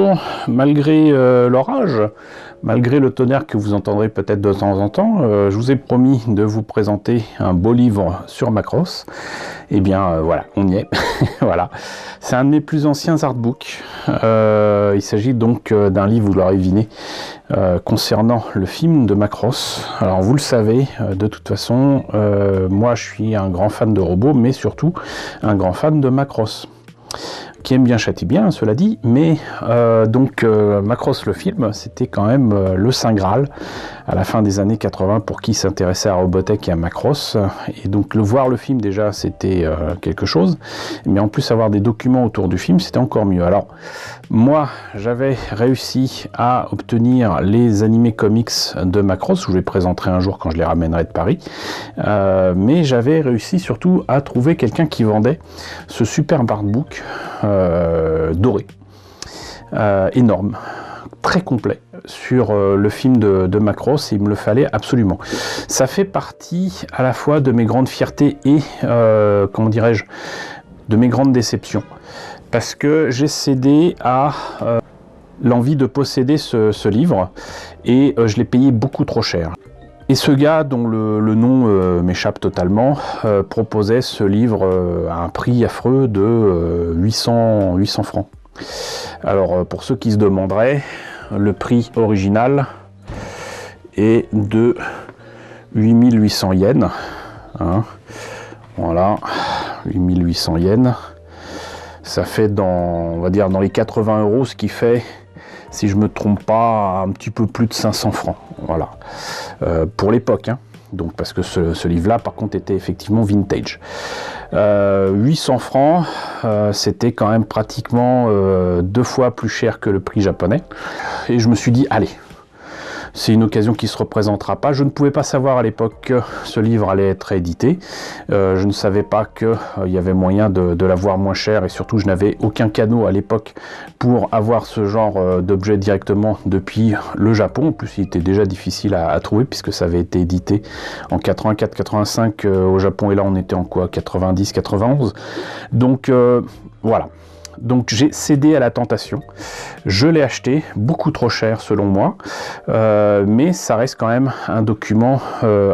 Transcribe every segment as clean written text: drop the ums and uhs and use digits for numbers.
bonjour, malgré l'orage, malgré le tonnerre que vous entendrez peut-être de temps en temps, je vous ai promis de vous présenter un beau livre sur Macross. Et bien voilà, on y est. Voilà. C'est un de mes plus anciens artbooks. Il s'agit donc d'un livre, vous l'aurez deviné, concernant le film de Macross. Alors vous le savez, de toute façon, moi je suis un grand fan de robots, mais surtout un grand fan de Macross. Qui aime bien châtie bien, cela dit, mais Macross le film, c'était quand même le Saint Graal à la fin des années 80 pour qui s'intéressait à Robotech et à Macross. Et donc voir le film déjà, c'était quelque chose, mais en plus avoir des documents autour du film, c'était encore mieux. Alors moi, j'avais réussi à obtenir les animés comics de Macross, je vous les présenterai un jour quand je les ramènerai de Paris, mais j'avais réussi surtout à trouver quelqu'un qui vendait ce superbe artbook doré, énorme, très complet sur le film de Macross, et il me le fallait absolument. Ça fait partie à la fois de mes grandes fiertés et comment dirais-je, de mes grandes déceptions, parce que j'ai cédé à l'envie de posséder ce livre, et je l'ai payé beaucoup trop cher. Et ce gars, dont le nom m'échappe totalement, proposait ce livre à un prix affreux de 800 francs. Alors, pour ceux qui se demanderaient, le prix original est de 8800 yens. Hein, voilà, 8800 yens. Ça fait on va dire dans les 80 euros, ce qui fait, si je ne me trompe pas, un petit peu plus de 500 francs. Voilà. Pour l'époque, hein. Donc, parce que ce livre-là, par contre, était effectivement vintage. 800 francs, c'était quand même pratiquement 2 fois plus cher que le prix japonais. Et je me suis dit, allez, c'est une occasion qui ne se représentera pas. Je ne pouvais pas savoir à l'époque que ce livre allait être édité. Je ne savais pas qu'il y avait moyen de l'avoir moins cher, et surtout je n'avais aucun canal à l'époque pour avoir ce genre d'objet directement depuis le Japon. En plus, il était déjà difficile à trouver puisque ça avait été édité en 84-85 au Japon, et là on était en quoi, 90-91. Donc voilà. Donc j'ai cédé à la tentation, je l'ai acheté beaucoup trop cher selon moi, mais ça reste quand même un document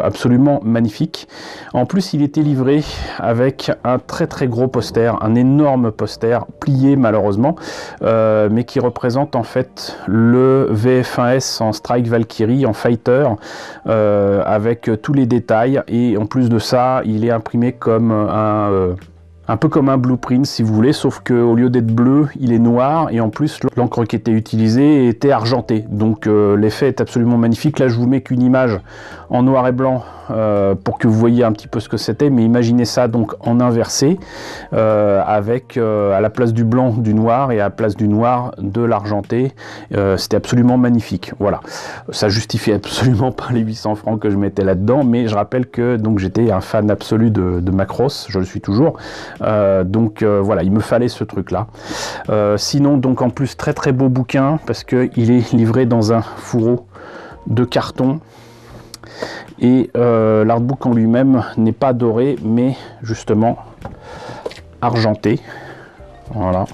absolument magnifique. En plus, il était livré avec un très très gros poster, un énorme poster plié malheureusement, mais qui représente en fait le VF1S en Strike Valkyrie, en Fighter, avec tous les détails, et en plus de ça, il est imprimé comme un peu comme un blueprint si vous voulez, sauf qu'au lieu d'être bleu, il est noir, et en plus l'encre qui était utilisée était argentée. Donc l'effet est absolument magnifique. Là je vous mets qu'une image en noir et blanc pour que vous voyez un petit peu ce que c'était, mais imaginez ça donc en inversé, avec à la place du blanc du noir, et à la place du noir de l'argenté. C'était absolument magnifique. Voilà, ça justifie absolument pas les 800 francs que je mettais là-dedans, mais je rappelle que donc j'étais un fan absolu de Macross, je le suis toujours. Voilà, il me fallait ce truc là. Sinon, donc en plus, très très beau bouquin, parce que il est livré dans un fourreau de carton, et l'artbook en lui-même n'est pas doré, mais justement argenté. Voilà.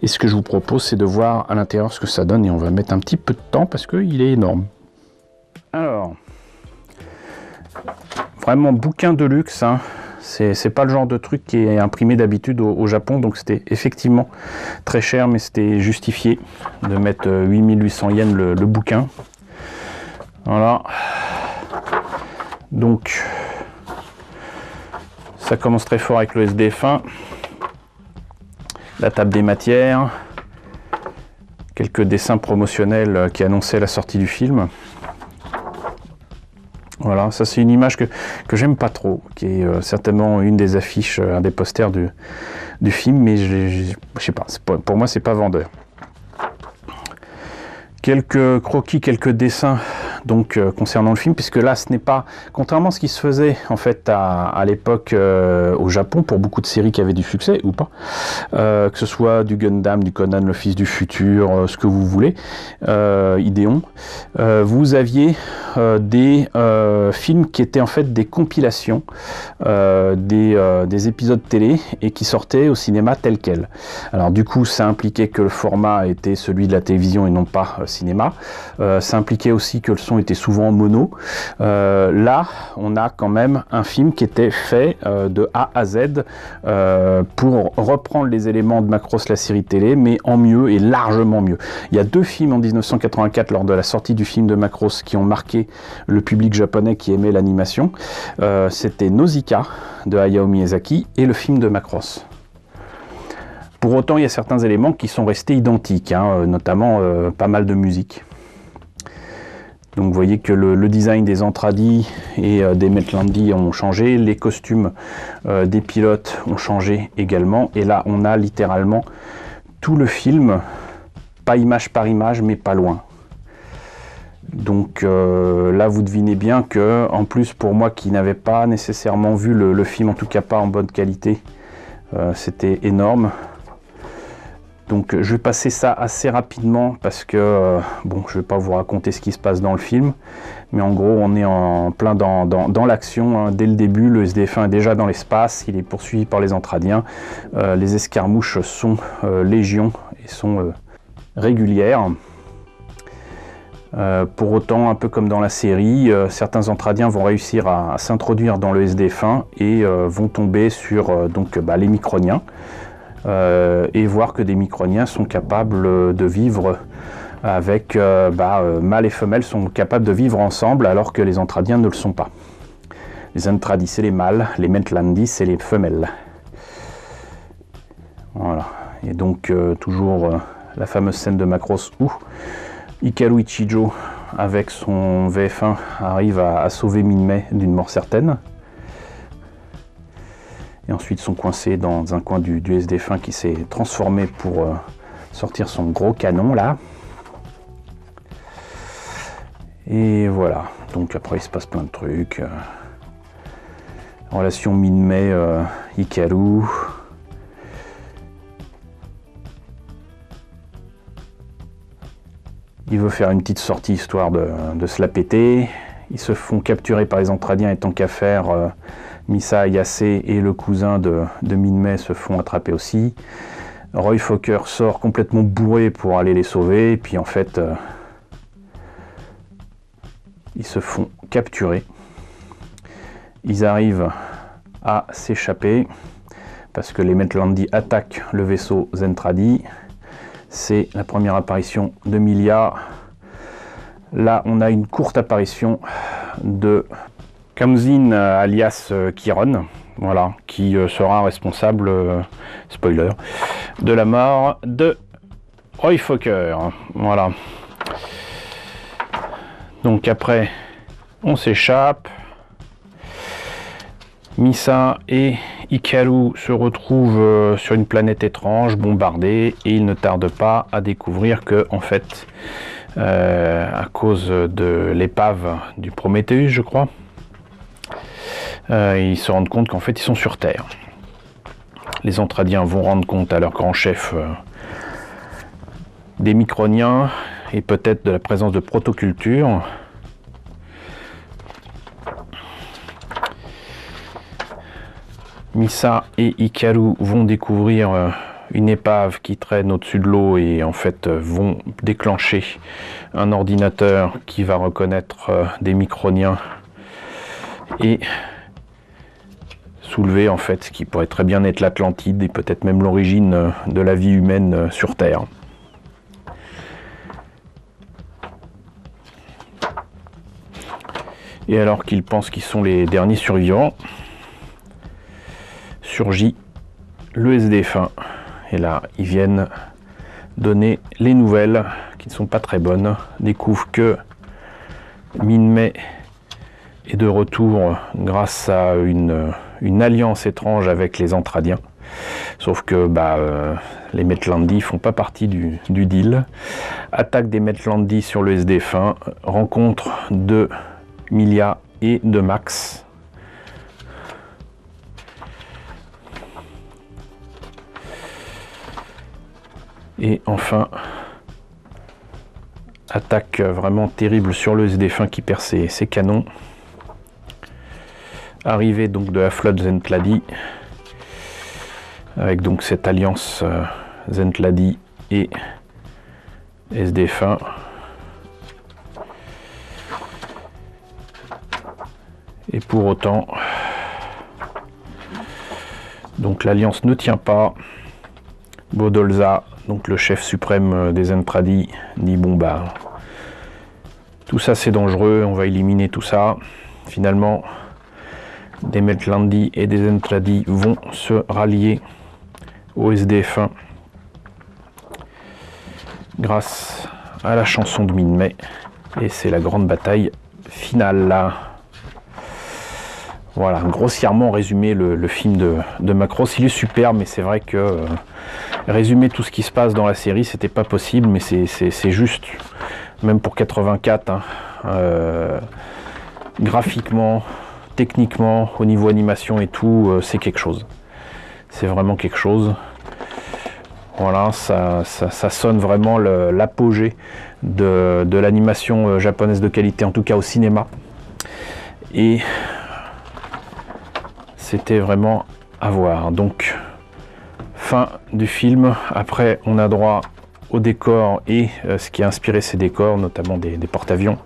Et ce que je vous propose, c'est de voir à l'intérieur ce que ça donne, et on va mettre un petit peu de temps parce qu'il est énorme. Alors, vraiment bouquin de luxe, hein. C'est pas le genre de truc qui est imprimé d'habitude au Japon, donc c'était effectivement très cher, mais c'était justifié de mettre 8800 yens le bouquin. Voilà. Donc, ça commence très fort avec le SDF1, la table des matières, quelques dessins promotionnels qui annonçaient la sortie du film. Voilà, ça c'est une image que j'aime pas trop, qui est certainement une des affiches, un des posters du film, mais je sais pas, pour moi c'est pas vendeur. Quelques croquis, quelques dessins donc concernant le film, puisque là ce n'est pas, contrairement à ce qui se faisait en fait à l'époque au Japon pour beaucoup de séries qui avaient du succès ou pas, que ce soit du Gundam, du Conan le fils du futur, ce que vous voulez, Idéon, vous aviez des films qui étaient en fait des compilations des épisodes télé et qui sortaient au cinéma tel quel. Alors du coup ça impliquait que le format était celui de la télévision et non pas cinéma. Ça impliquait aussi que le son était souvent mono. Là on a quand même un film qui était fait de A à Z pour reprendre les éléments de Macross, la série télé, mais en mieux et largement mieux. Il y a 2 films en 1984 lors de la sortie du film de Macross qui ont marqué le public japonais qui aimait l'animation. C'était Nausicaa de Hayao Miyazaki et le film de Macross. Pour autant, il y a certains éléments qui sont restés identiques, hein, notamment pas mal de musique. Donc vous voyez que le design des Entradi et des Metlandi ont changé, les costumes des pilotes ont changé également, et là on a littéralement tout le film, pas image par image, mais pas loin. Donc là vous devinez bien que, en plus pour moi qui n'avais pas nécessairement vu le film, en tout cas pas en bonne qualité, c'était énorme. Donc je vais passer ça assez rapidement parce que, bon, je ne vais pas vous raconter ce qui se passe dans le film, mais en gros on est en plein dans l'action, hein. Dès le début, le SDF-1 est déjà dans l'espace, il est poursuivi par les Entradiens, les escarmouches sont légion et sont régulières. Pour autant, un peu comme dans la série, certains Entradiens vont réussir à s'introduire dans le SDF-1 et vont tomber sur les Microniens. Et voir que des Microniens sont capables de vivre avec mâles et femelles sont capables de vivre ensemble alors que les Entradiens ne le sont pas. Les Entradi c'est les mâles, les Metlandi c'est les femelles. Voilà. Et donc toujours la fameuse scène de Macross où Hikaru Ichijo avec son VF1 arrive à sauver Minmay d'une mort certaine. Et ensuite sont coincés dans un coin du SDF-1 qui s'est transformé pour sortir son gros canon là. Et voilà, donc après il se passe plein de trucs. Relation Minmay, Hikaru. Il veut faire une petite sortie histoire de se la péter. Ils se font capturer par les Entradiens et tant qu'à faire, Misa Ayase et le cousin de Minmay se font attraper aussi. Roy Fokker sort complètement bourré pour aller les sauver, et puis en fait, ils se font capturer. Ils arrivent à s'échapper, parce que les Metlandi attaquent le vaisseau Zentradi. C'est la première apparition de Milia. Là, on a une courte apparition de Kamzin alias Chiron, voilà, qui sera responsable, spoiler, de la mort de Roy Fokker. Voilà. Donc après, on s'échappe. Misa et Hikaru se retrouvent sur une planète étrange, bombardée, et ils ne tardent pas à découvrir que, en fait, à cause de l'épave du Prometheus, je crois, ils se rendent compte qu'en fait ils sont sur Terre. Les Entradiens vont rendre compte à leur grand chef des Microniens et peut-être de la présence de protoculture. Misa et Hikaru vont découvrir une épave qui traîne au-dessus de l'eau et en fait vont déclencher un ordinateur qui va reconnaître des Microniens et soulever en fait ce qui pourrait très bien être l'Atlantide et peut-être même l'origine de la vie humaine sur Terre. Et alors qu'ils pensent qu'ils sont les derniers survivants, surgit le SDF-1. Et là, ils viennent donner les nouvelles qui ne sont pas très bonnes. Découvrent que Minmay est de retour grâce à une alliance étrange avec les Entradiens. Sauf que les Metlandi font pas partie du deal. Attaque des Metlandi sur le SDF1, rencontre de Milia et de Max. Et enfin, attaque vraiment terrible sur le SDF1 qui perd ses canons. Arrivée donc de la flotte Zentladi, avec donc cette alliance Zentladi et SDF1. Et pour autant, donc l'alliance ne tient pas. Bodolza, donc le chef suprême des Zentradi, dit bon tout ça c'est dangereux, on va éliminer tout ça. Finalement, des Metlandi et des Zentradi vont se rallier au SDF1 grâce à la chanson de Min-May, et c'est la grande bataille finale là. Voilà, grossièrement résumé le film de Macross. Il est superbe, mais c'est vrai que résumer tout ce qui se passe dans la série, c'était pas possible, mais c'est juste, même pour 84, graphiquement, techniquement, au niveau animation et tout, c'est quelque chose. C'est vraiment quelque chose. Voilà, ça sonne vraiment l'apogée de l'animation japonaise de qualité, en tout cas au cinéma. Et c'était vraiment à voir. Donc, fin du film. Après, on a droit au décor et ce qui a inspiré ces décors, notamment des porte-avions.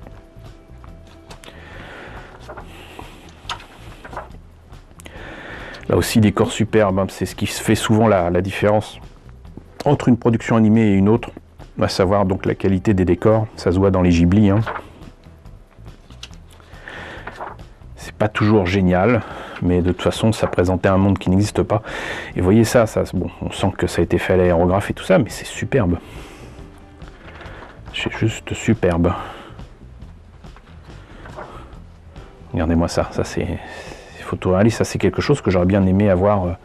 Là aussi, décor superbe, c'est ce qui fait souvent la différence entre une production animée et une autre, à savoir donc la qualité des décors. Ça se voit dans les Ghibli. C'est pas toujours génial, mais de toute façon, ça présentait un monde qui n'existe pas. Et vous voyez ça, bon, on sent que ça a été fait à l'aérographe et tout ça, mais c'est superbe. C'est juste superbe. Regardez-moi ça c'est photoréaliste, ça c'est quelque chose que j'aurais bien aimé avoir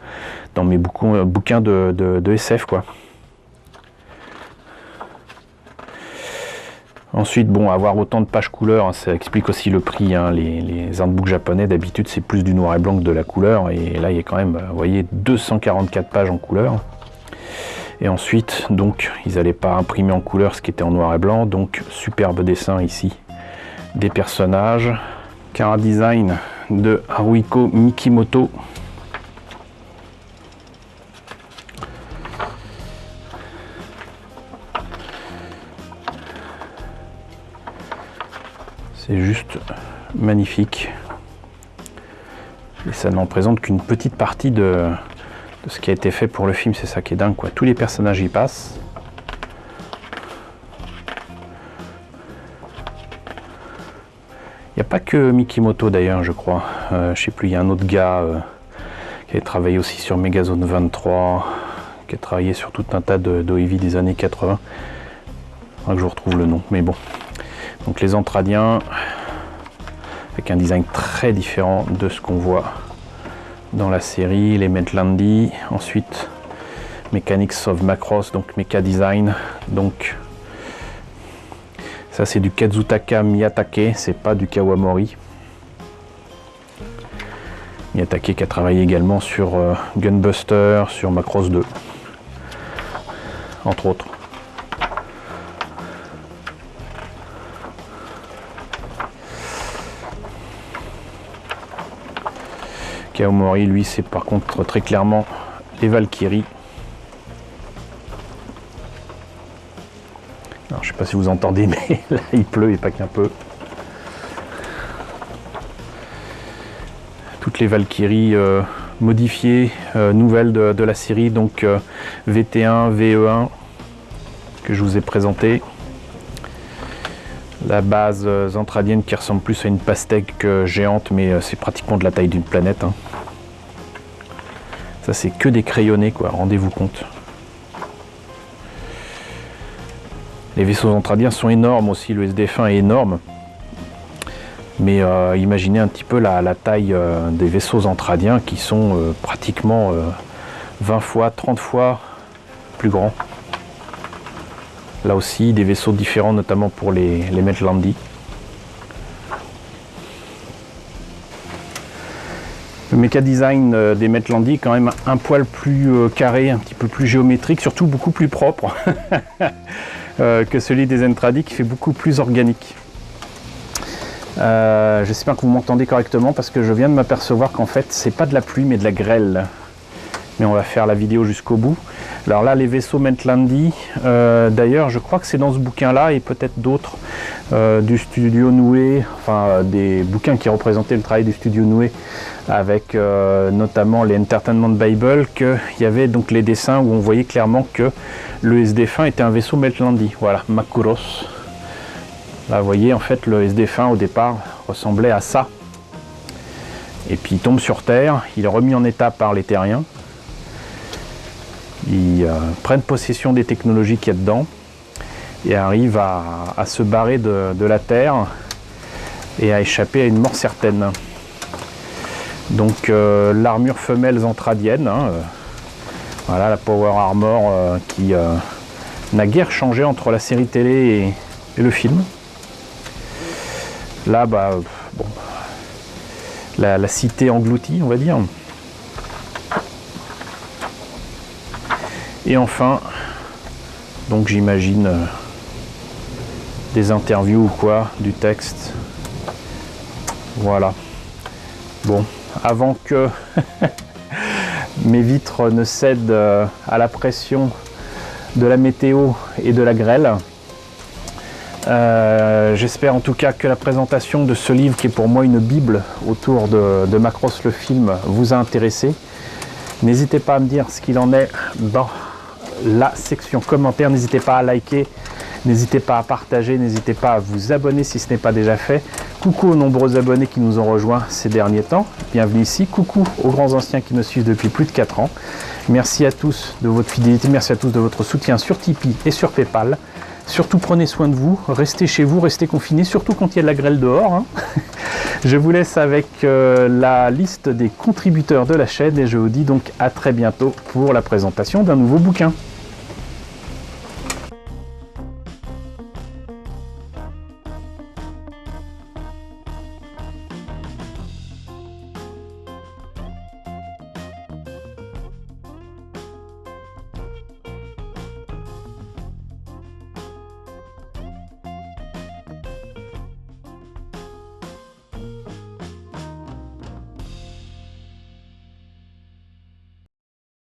dans mes bouquins de SF, quoi. Ensuite, bon, avoir autant de pages couleurs, ça explique aussi le prix. Les artbooks japonais, d'habitude, c'est plus du noir et blanc que de la couleur. Et là, il y a quand même, vous voyez, 244 pages en couleur. Et ensuite, donc, ils n'allaient pas imprimer en couleur ce qui était en noir et blanc. Donc, superbe dessin ici des personnages. Cara design de Haruhiko Mikimoto. C'est juste magnifique. Et ça n'en présente qu'une petite partie de ce qui a été fait pour le film. C'est ça qui est dingue, quoi. Tous les personnages y passent. Il n'y a pas que Mikimoto d'ailleurs, je crois. Je sais plus, il y a un autre gars qui a travaillé aussi sur Megazone 23, qui a travaillé sur tout un tas d'OEV des années 80. Il faudra que je vous retrouve le nom, mais bon. Donc les Zentradiens, avec un design très différent de ce qu'on voit dans la série, les Metlandi, ensuite Mechanics of Macross, donc Mecha Design, donc ça c'est du Kazutaka Miyatake, c'est pas du Kawamori. Miyatake qui a travaillé également sur Gunbuster, sur Macross 2, entre autres. Kawamori, lui, c'est par contre très clairement les Valkyries. Alors, je sais pas si vous entendez, mais là, il pleut et pas qu'un peu. Toutes les Valkyries modifiées, nouvelles de la série, donc VT1, VE1, que je vous ai présenté. La base zentradienne qui ressemble plus à une pastèque géante, mais c'est pratiquement de la taille d'une planète. Ça, c'est que des crayonnés, quoi, rendez-vous compte. Les vaisseaux zentradiens sont énormes aussi, le SDF1 est énorme. Mais imaginez un petit peu la taille des vaisseaux zentradiens qui sont pratiquement 20 fois, 30 fois plus grand. Là aussi, des vaisseaux différents, notamment pour les Maitlandy. Le méca design des Maitlandy est quand même un poil plus carré, un petit peu plus géométrique, surtout beaucoup plus propre que celui des Zentradi, qui fait beaucoup plus organique. J'espère que vous m'entendez correctement parce que je viens de m'apercevoir qu'en fait c'est pas de la pluie mais de la grêle. Mais on va faire la vidéo jusqu'au bout. Alors là, les vaisseaux Maitlandy, d'ailleurs je crois que c'est dans ce bouquin là et peut-être d'autres du studio Noué, enfin des bouquins qui représentaient le travail du studio Noué avec notamment les Entertainment Bible, qu'il y avait donc les dessins où on voyait clairement que le SD-Fin était un vaisseau Maitlandy. Voilà, Makuros. Là vous voyez en fait le SD-Fin au départ ressemblait à ça. Et puis il tombe sur Terre, il est remis en état par les Terriens. Ils prennent possession des technologies qu'il y a dedans et arrivent à se barrer de la Terre et à échapper à une mort certaine. Donc l'armure femelle zentradienne, hein, voilà la Power Armor qui n'a guère changé entre la série télé et le film. Là, bah, bon, la cité engloutie, on va dire. Et enfin, donc j'imagine des interviews ou quoi, du texte. Voilà. Bon, avant que mes vitres ne cèdent à la pression de la météo et de la grêle, j'espère en tout cas que la présentation de ce livre, qui est pour moi une bible autour de Macross le film, vous a intéressé. N'hésitez pas à me dire ce qu'il en est dans la section commentaires, n'hésitez pas à liker, n'hésitez pas à partager, n'hésitez pas à vous abonner si ce n'est pas déjà fait. Coucou aux nombreux abonnés qui nous ont rejoints ces derniers temps, bienvenue ici. Coucou aux grands anciens qui me suivent depuis plus de 4 ans. Merci à tous de votre fidélité, merci à tous de votre soutien sur Tipeee et sur Paypal. Surtout prenez soin de vous, restez chez vous, restez confinés, surtout quand il y a de la grêle dehors, hein. Je vous laisse avec la liste des contributeurs de la chaîne et je vous dis donc à très bientôt pour la présentation d'un nouveau bouquin.